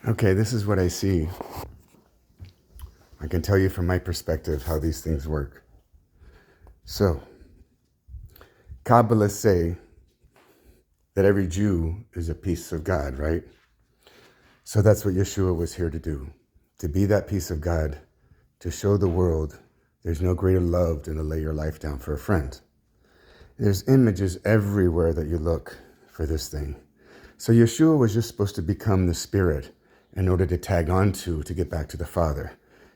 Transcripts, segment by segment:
Okay, this is what I see. I can tell you from my perspective how these things work. So, Kabbalists say that every Jew is a piece of God, right? So that's what Yeshua was here to do, to be that piece of God, to show the world there's no greater love than to lay your life down for a friend. There's images everywhere that you look for this thing. So Yeshua was just supposed to become the Spirit in order to tag on to get back to the Father,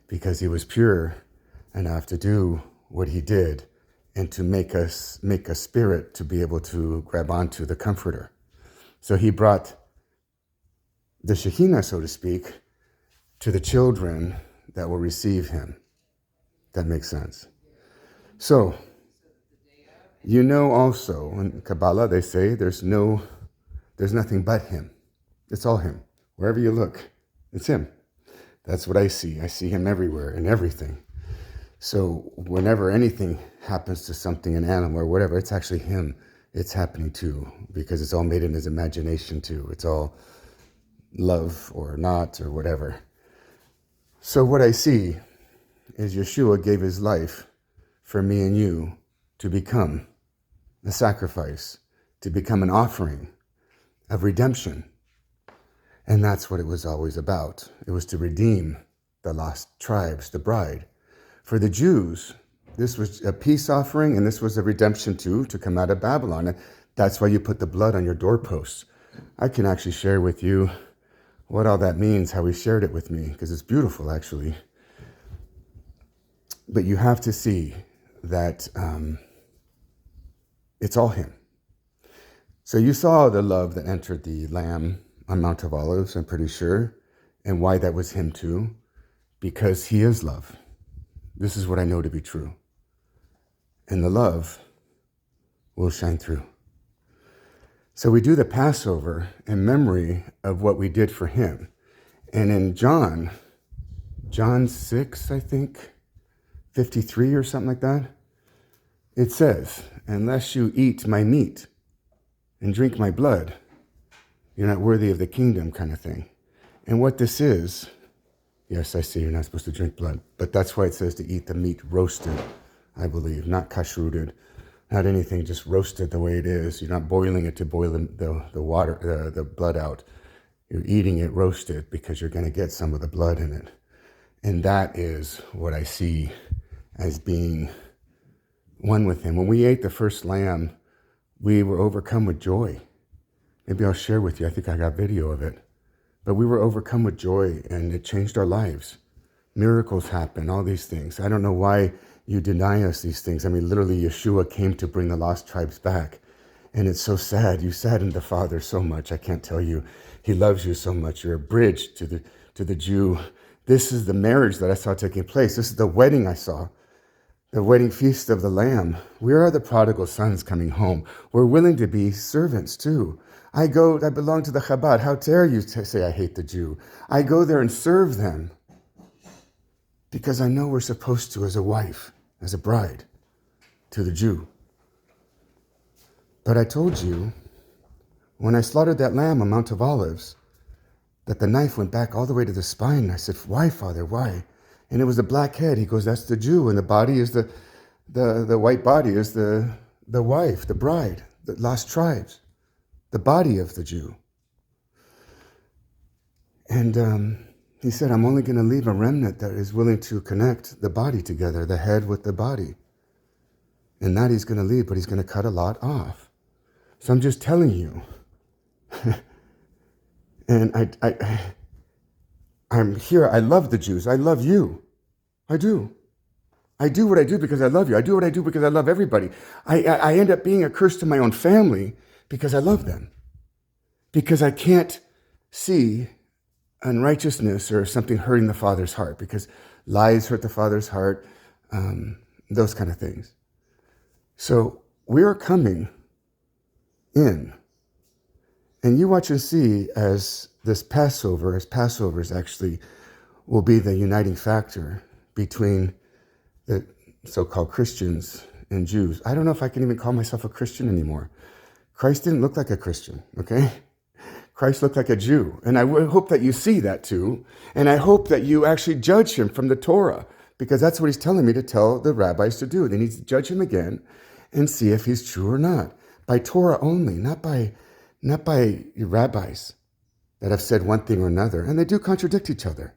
because he was pure enough to do what he did and to make a spirit to be able to grab onto the Comforter. So he brought the Shekhinah, so to speak, to the children that will receive him. That makes sense. So, you know also, in Kabbalah they say there's nothing but him. It's all him. Wherever you look, it's him. That's what I see. I see him everywhere in everything. So whenever anything happens to something, an animal or whatever, it's actually him it's happening to, because it's all made in his imagination too. It's all love or not or whatever. So what I see is Yeshua gave his life for me and you to become a sacrifice, to become an offering of redemption. And that's what it was always about. It was to redeem the lost tribes, the bride. For the Jews, this was a peace offering, and this was a redemption too, to come out of Babylon. And that's why you put the blood on your doorposts. I can actually share with you what all that means, how he shared it with me, because it's beautiful, actually. But you have to see that it's all him. So you saw the love that entered the Lamb on Mount of Olives, I'm pretty sure, and why that was him too, because he is love. This is what I know to be true. And the love will shine through. So we do the Passover in memory of what we did for him. And in John 6, I think, 53 or something like that, it says, unless you eat my meat and drink my blood, you're not worthy of the kingdom, kind of thing. And what this is, yes, I see you're not supposed to drink blood, but that's why it says to eat the meat roasted, I believe, not kashrooted, not anything, just roasted the way it is. You're not boiling it to boil the water, the blood out. You're eating it roasted because you're going to get some of the blood in it. And that is what I see as being one with him. When we ate the first lamb, we were overcome with joy. Maybe I'll share with you. I think I got video of it. But we were overcome with joy, and it changed our lives. Miracles happen, all these things. I don't know why you deny us these things. I mean, literally, Yeshua came to bring the lost tribes back. And it's so sad. You saddened the Father so much. I can't tell you. He loves you so much. You're a bridge to the Jew. This is the marriage that I saw taking place. This is the wedding I saw. The wedding feast of the Lamb. We are the prodigal sons coming home. We're willing to be servants too. I belong to the Chabad. How dare you say I hate the Jew? I go there and serve them because I know we're supposed to as a wife, as a bride to the Jew. But I told you, when I slaughtered that lamb on Mount of Olives, that the knife went back all the way to the spine. I said, why, Father, why? And it was the black head. He goes, that's the Jew. And the body is the white body is the wife, the bride, the lost tribes, the body of the Jew. And he said, I'm only going to leave a remnant that is willing to connect the body together, the head with the body. And that he's going to leave, but he's going to cut a lot off. So I'm just telling you. And I'm here. I love the Jews. I love you. I do. I do what I do because I love you. I do what I do because I love everybody. I end up being a curse to my own family because I love them. Because I can't see unrighteousness or something hurting the Father's heart, because lies hurt the Father's heart, those kind of things. So we are coming in. And you watch and see as this Passover, as Passovers actually will be the uniting factor between the so-called Christians and Jews. I don't know if I can even call myself a Christian anymore. Christ didn't look like a Christian, okay? Christ looked like a Jew. And I hope that you see that too. And I hope that you actually judge him from the Torah, because that's what he's telling me to tell the rabbis to do. They need to judge him again and see if he's true or not. By Torah only, not by rabbis that have said one thing or another. And they do contradict each other.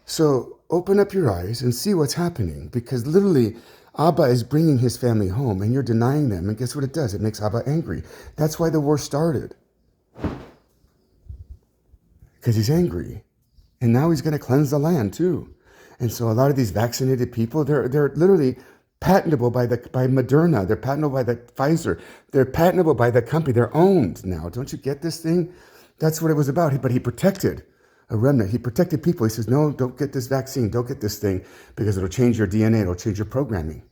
So open up your eyes and see what's happening, because literally Abba is bringing his family home and you're denying them. And guess what it does? It makes Abba angry. That's why the war started. Because he's angry. And now he's going to cleanse the land too. And so a lot of these vaccinated people, they're literally patentable by Moderna. They're patentable by the Pfizer. They're patentable by the company. They're owned now. Don't you get this thing? That's what it was about. But he protected a remnant. He protected people. He says, no, don't get this vaccine. Don't get this thing, because it'll change your DNA. It'll change your programming.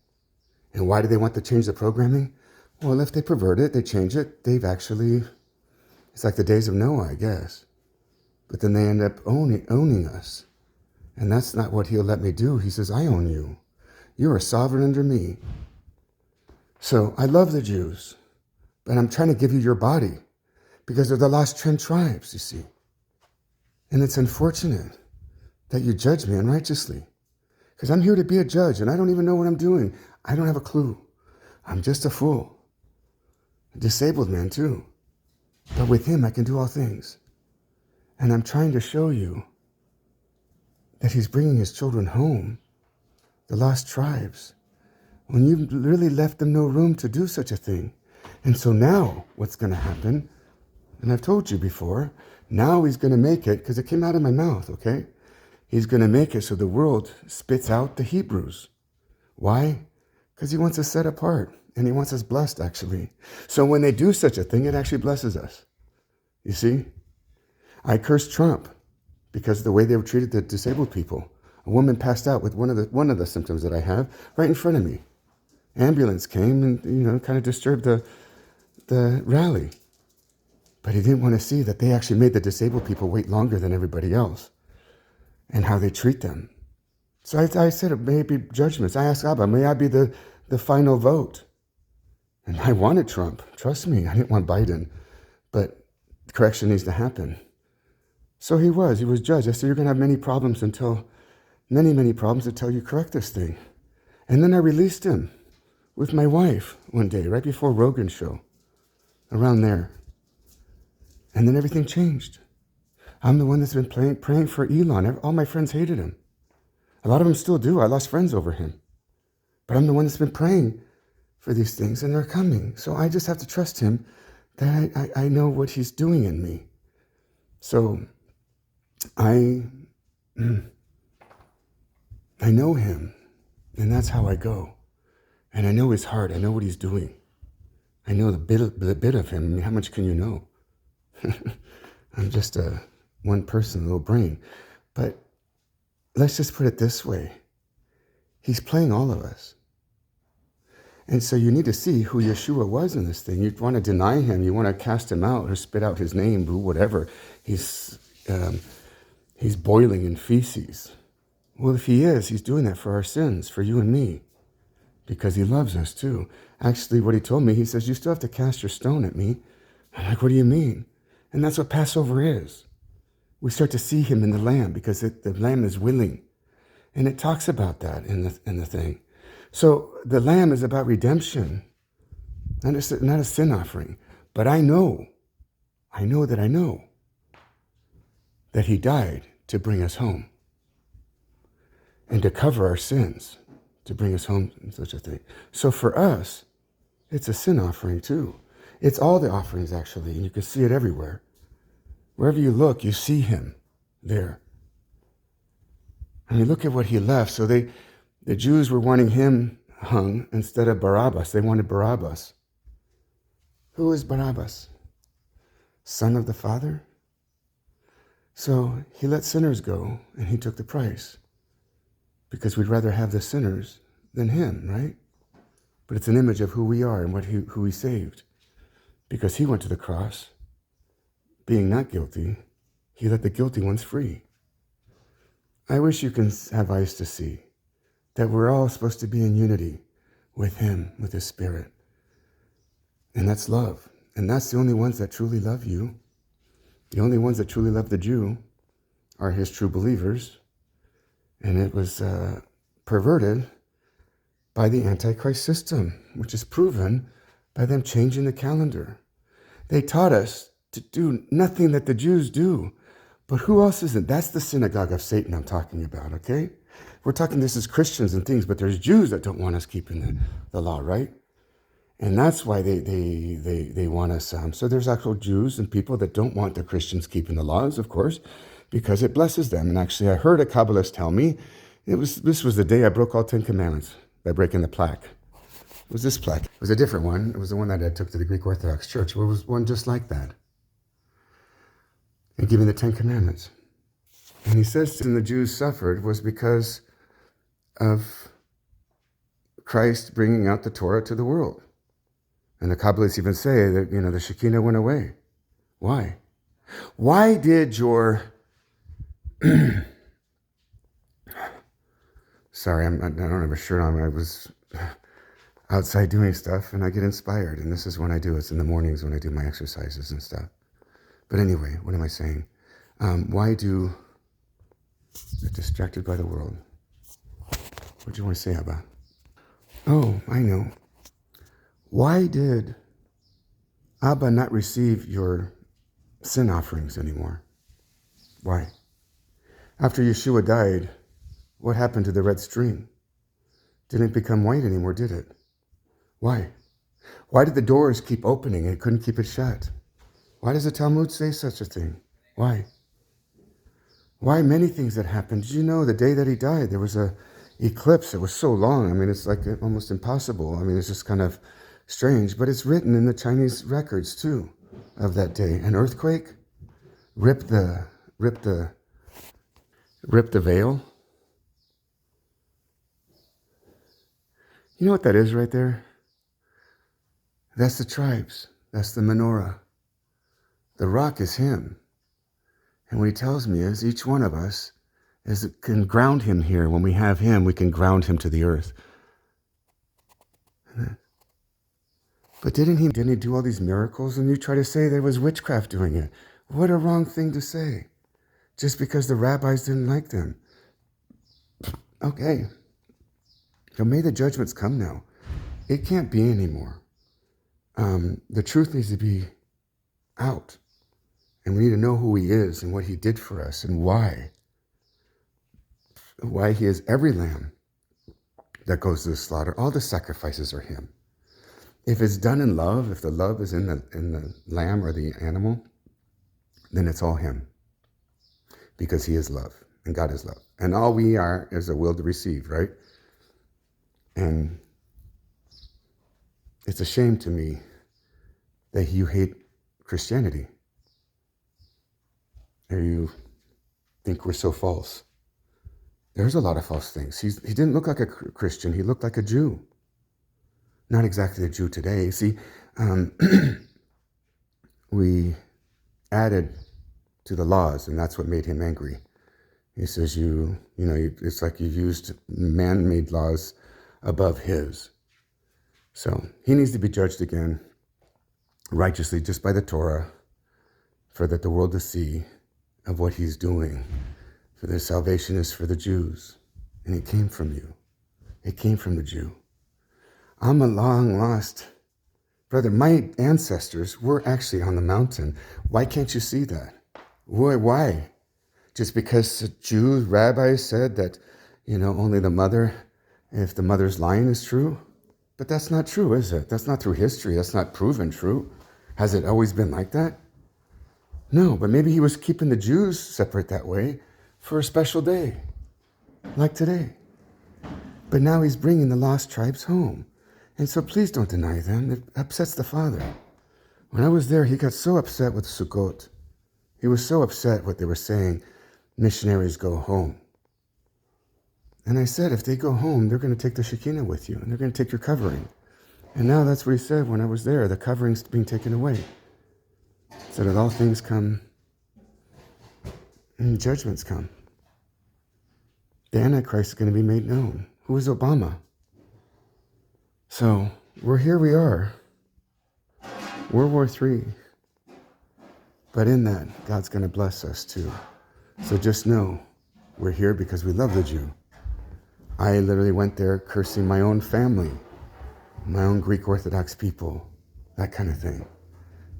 And why do they want to change the programming? Well, if they pervert it, they change it, it's like the days of Noah, I guess. But then they end up owning us. And that's not what he'll let me do. He says, I own you. You are sovereign under me. So I love the Jews, but I'm trying to give you your body, because they're the lost 10 tribes, you see. And it's unfortunate that you judge me unrighteously, because I'm here to be a judge and I don't even know what I'm doing. I don't have a clue. I'm just a fool. A disabled man too. But with him, I can do all things. And I'm trying to show you that he's bringing his children home, the lost tribes, when you really left them no room to do such a thing. And so now what's going to happen, and I've told you before, now he's going to make it, because it came out of my mouth, okay? He's going to make it so the world spits out the Hebrews. Why? Because he wants us set apart, and he wants us blessed, actually. So when they do such a thing, it actually blesses us. You see? I cursed Trump because of the way they were treated the disabled people. A woman passed out with one of the symptoms that I have right in front of me. Ambulance came and, kind of disturbed the rally. But he didn't want to see that they actually made the disabled people wait longer than everybody else, and how they treat them. So I said it may be judgments. I asked Abba, may I be the final vote? And I wanted Trump. Trust me, I didn't want Biden. But correction needs to happen. So he was judged. I said, you're going to have many problems until you correct this thing. And then I released him with my wife one day, right before Rogan's show, around there. And then everything changed. I'm the one that's been praying for Elon. All my friends hated him. A lot of them still do. I lost friends over him. But I'm the one that's been praying for these things, and they're coming. So I just have to trust him that I know what he's doing in me. So I know him, and that's how I go. And I know his heart. I know what he's doing. I know the bit of him. I mean, how much can you know? I'm just one person, a little brain. But let's just put it this way. He's playing all of us. And so you need to see who Yeshua was in this thing. You want to deny him. You want to cast him out or spit out his name, whatever. He's boiling in feces. Well, if he is, he's doing that for our sins, for you and me, because he loves us too. Actually, what he told me, he says, you still have to cast your stone at me. I'm like, what do you mean? And that's what Passover is. We start to see him in the lamb, because the lamb is willing. And it talks about that in the thing. So the lamb is about redemption, not a sin offering. But I know that he died to bring us home and to cover our sins, to bring us home and such a thing. So for us, it's a sin offering too. It's all the offerings, actually, and you can see it everywhere. Wherever you look, you see him there. I mean, look at what he left. So the Jews were wanting him hung instead of Barabbas. They wanted Barabbas. Who is Barabbas? Son of the Father? So he let sinners go, and he took the price, because we'd rather have the sinners than him, right? But it's an image of who we are and who he saved. Because he went to the cross, being not guilty, he let the guilty ones free. I wish you can have eyes to see that we're all supposed to be in unity with him, with his Spirit. And that's love. And that's the only ones that truly love you. The only ones that truly love the Jew are his true believers. And it was perverted by the Antichrist system, which is proven by them changing the calendar. They taught us to do nothing that the Jews do. But who else isn't? That's the synagogue of Satan I'm talking about, okay? We're talking this as Christians and things, but there's Jews that don't want us keeping the law, right? And that's why they want us. So there's actual Jews and people that don't want the Christians keeping the laws, of course, because it blesses them. And actually, I heard a Kabbalist tell me, this was the day I broke all 10 commandments by breaking the plaque. It was this plaque. It was a different one. It was the one that I took to the Greek Orthodox Church. It was one just like that. And giving the 10 commandments. And he says the Jews suffered was because of Christ bringing out the Torah to the world. And the Kabbalists even say that, the Shekinah went away. Why? Why did your... Sorry, I don't have a shirt on. I was outside doing stuff, and I get inspired. And this is when I do. It's in the mornings when I do my exercises and stuff. But anyway, what am I saying? Why do... They're distracted by the world. What do you want to say, Abba? Oh, I know. Why did Abba not receive your sin offerings anymore? Why? After Yeshua died, what happened to the Red Stream? Didn't become white anymore, did it? Why? Why did the doors keep opening and it couldn't keep it shut? Why does the Talmud say such a thing? Why? Why many things that happened? Did you know the day that he died, there was a eclipse that was so long? I mean, it's like almost impossible. I mean, it's just kind of strange, but it's written in the Chinese records too of that day. An earthquake ripped the veil. You know what that is right there? That's the tribes. That's the menorah. The rock is him. And what he tells me is each one of us can ground him here. When we have him, we can ground him to the earth. But didn't he do all these miracles? And you try to say there was witchcraft doing it. What a wrong thing to say. Just because the rabbis didn't like them. Okay. So may the judgments come now. It can't be anymore. The truth needs to be out. And we need to know who he is and what he did for us and why. Why he is every lamb that goes to the slaughter. All the sacrifices are him. If it's done in love, if the love is in the lamb or the animal, then it's all him. Because he is love and God is love. And all we are is a will to receive, right? And it's a shame to me that you hate Christianity. Or you think we're so false. There's a lot of false things. He didn't look like a Christian. He looked like a Jew. Not exactly a Jew today. See, we added to the laws, and that's what made him angry. He says, it's like you've used man-made laws above his. So he needs to be judged again righteously just by the Torah, for that the world to see of what he's doing. For their salvation is for the Jews. And it came from you. It came from the Jew. I'm a long lost brother. My ancestors were actually on the mountain. Why can't you see that? Why? Just because the Jew rabbis said that, only the mother, if the mother's line is true? But that's not true, is it? That's not through history. That's not proven true. Has it always been like that? No, but maybe he was keeping the Jews separate that way for a special day, like today. But now he's bringing the lost tribes home. And so please don't deny them. It upsets the Father. When I was there, he got so upset with Sukkot. He was so upset what they were saying, missionaries go home. And I said, if they go home, they're going to take the Shekinah with you, and they're going to take your covering. And now that's what he said when I was there, the covering's being taken away. So that all things come, and judgments come. The Antichrist is going to be made known. Who is Obama? So, we are. World War III. But in that, God's going to bless us too. So just know, we're here because we love the Jew. I literally went there cursing my own family, my own Greek Orthodox people, that kind of thing.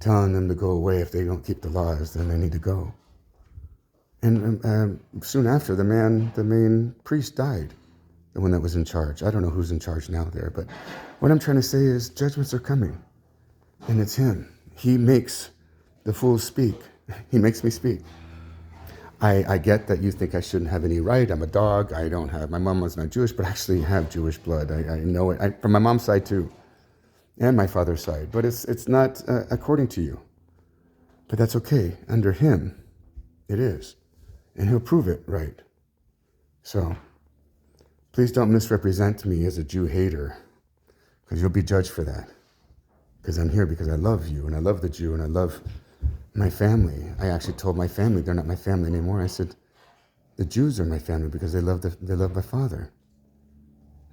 Telling them to go away if they don't keep the laws, then they need to go. And soon after, the main priest died, the one that was in charge. I don't know who's in charge now there, but what I'm trying to say is judgments are coming, and it's him. He makes the fools speak. He makes me speak. I get that you think I shouldn't have any right. I'm a dog. My mom was not Jewish, but I actually have Jewish blood. I know it from my mom's side too, and my father's side. But it's not according to you. But that's okay. Under him, it is. And he'll prove it right. So please don't misrepresent me as a Jew hater, because you'll be judged for that. Because I'm here because I love you, and I love the Jew, and I love my family. I actually told my family they're not my family anymore. I said, the Jews are my family because they love my father.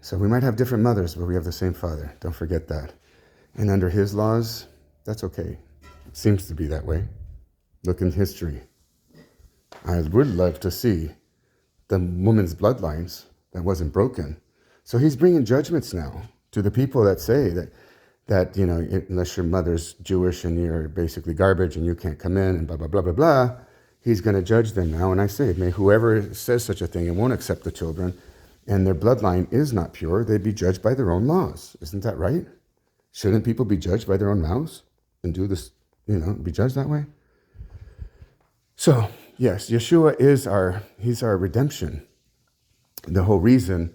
So we might have different mothers, but we have the same father. Don't forget that. And under his laws, that's okay. It seems to be that way. Look in history. I would love to see the woman's bloodlines that wasn't broken. So he's bringing judgments now to the people that say that unless your mother's Jewish and you're basically garbage and you can't come in and blah, blah, blah, blah, blah, he's going to judge them now. And I say, may whoever says such a thing and won't accept the children and their bloodline is not pure, they be judged by their own laws. Isn't that right? Shouldn't people be judged by their own mouths and do this, be judged that way? So, yes, Yeshua he's our redemption. The whole reason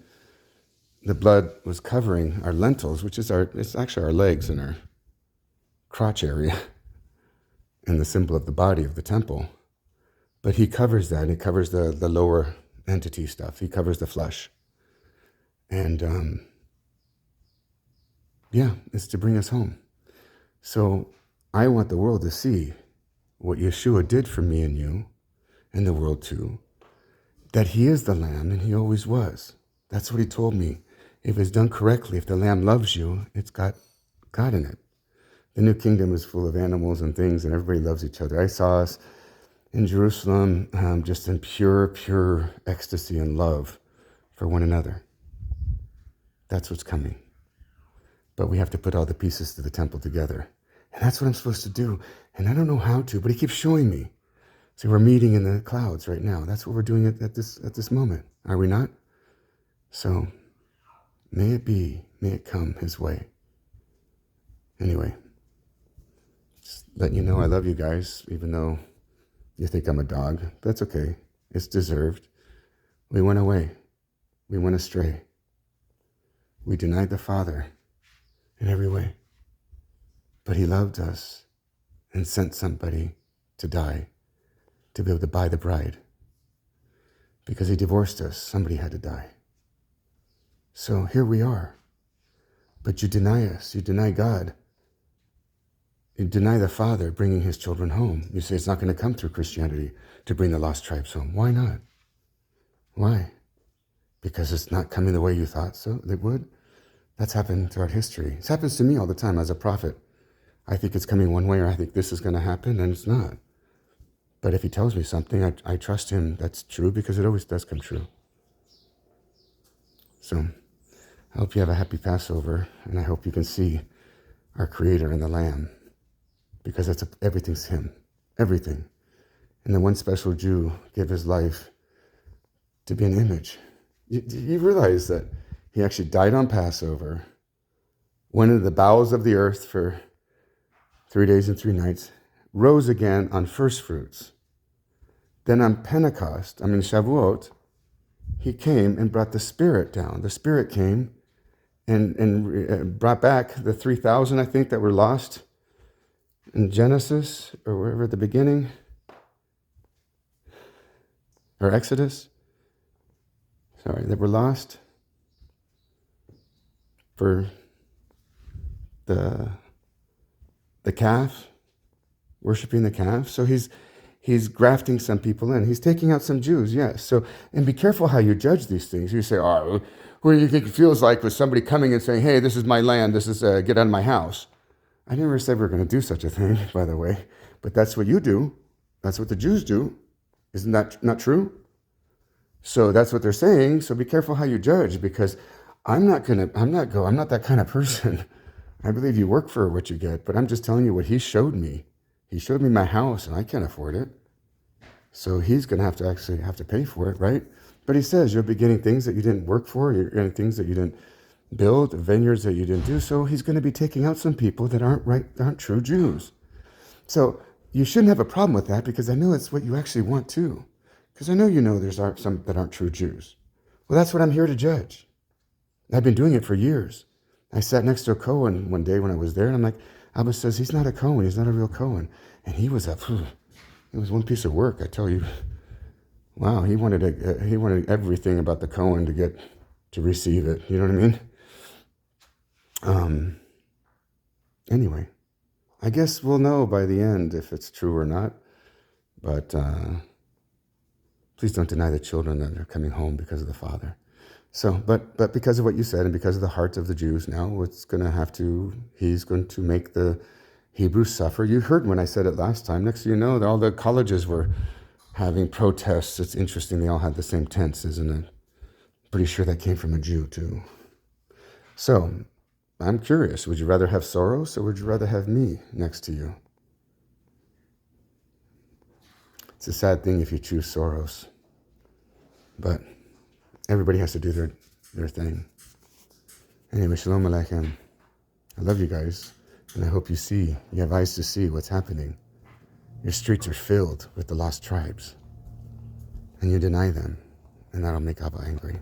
the blood was covering our lentils, which is it's actually our legs and our crotch area and the symbol of the body of the temple. But he covers that. He covers the lower entity stuff. He covers the flesh. And it's to bring us home. So I want the world to see what Yeshua did for me and you, and the world too, that he is the Lamb and he always was. That's what he told me. If it's done correctly, if the Lamb loves you, it's got God in it. The new kingdom is full of animals and things, and everybody loves each other. I saw us in Jerusalem just in pure ecstasy and love for one another. That's what's coming. But we have to put all the pieces to the temple together. And that's what I'm supposed to do. And I don't know how to, but he keeps showing me. So we're meeting in the clouds right now. That's what we're doing at this moment. Are we not? So may it come his way. Anyway, just letting you know I love you guys, even though you think I'm a dog. That's okay. It's deserved. We went away. We went astray. We denied the Father in every way. But he loved us and sent somebody to die, to be able to buy the bride. Because he divorced us, somebody had to die. So here we are. But you deny us. You deny God. You deny the Father bringing his children home. You say it's not going to come through Christianity to bring the lost tribes home. Why not? Why? Because it's not coming the way you thought so it would? That's happened throughout history. It happens to me all the time as a prophet. I think it's coming one way, or I think this is going to happen, and it's not. But if he tells me something, I trust him that's true, because it always does come true. So I hope you have a happy Passover, and I hope you can see our Creator and the Lamb, because everything's him, everything. And the one special Jew gave his life to be an image. You realize that he actually died on Passover, went into the bowels of the earth for 3 days and 3 nights, rose again on first fruits. Then on Pentecost, Shavuot, he came and brought the Spirit down. The Spirit came and brought back the 3,000, I think, that were lost in Genesis or wherever at the beginning, or Exodus. Sorry, that were lost for the calf, worshiping the calf. So he's grafting some people in. He's taking out some Jews, yes. So, and be careful how you judge these things. You say, what do you think it feels like with somebody coming and saying, hey, this is my land, this is, get out of my house. I never said we were going to do such a thing, by the way. But that's what you do. That's what the Jews do. Isn't that not true? So that's what they're saying. So be careful how you judge, because I'm not that kind of person. I believe you work for what you get, but I'm just telling you what he showed me. He showed me my house, and I can't afford it. So he's going to have to pay for it, right? But he says you'll be getting things that you didn't work for. You're getting things that you didn't build, vineyards that you didn't do. So he's going to be taking out some people that aren't true Jews. So you shouldn't have a problem with that, because I know it's what you actually want too. Because I know there's some that aren't true Jews. Well, that's what I'm here to judge. I've been doing it for years. I sat next to a Cohen one day when I was there, and I'm like, Abba says, he's not a Cohen. He's not a real Cohen. And he was it was one piece of work, I tell you. Wow, he wanted everything about the Cohen to receive it. You know what I mean? Anyway, I guess we'll know by the end if it's true or not. But please don't deny the children that are coming home because of the Father. So, but because of what you said, and because of the hearts of the Jews now, he's going to make the Hebrews suffer. You heard when I said it last time. Next thing you know, all the colleges were having protests. It's interesting, they all had the same tents, isn't it? Pretty sure that came from a Jew too. So, I'm curious, would you rather have Soros, or would you rather have me next to you? It's a sad thing if you choose Soros. But everybody has to do their thing. Anyway, Shalom Aleichem. I love you guys, and I hope you have eyes to see what's happening. Your streets are filled with the lost tribes, and you deny them, and that'll make Abba angry.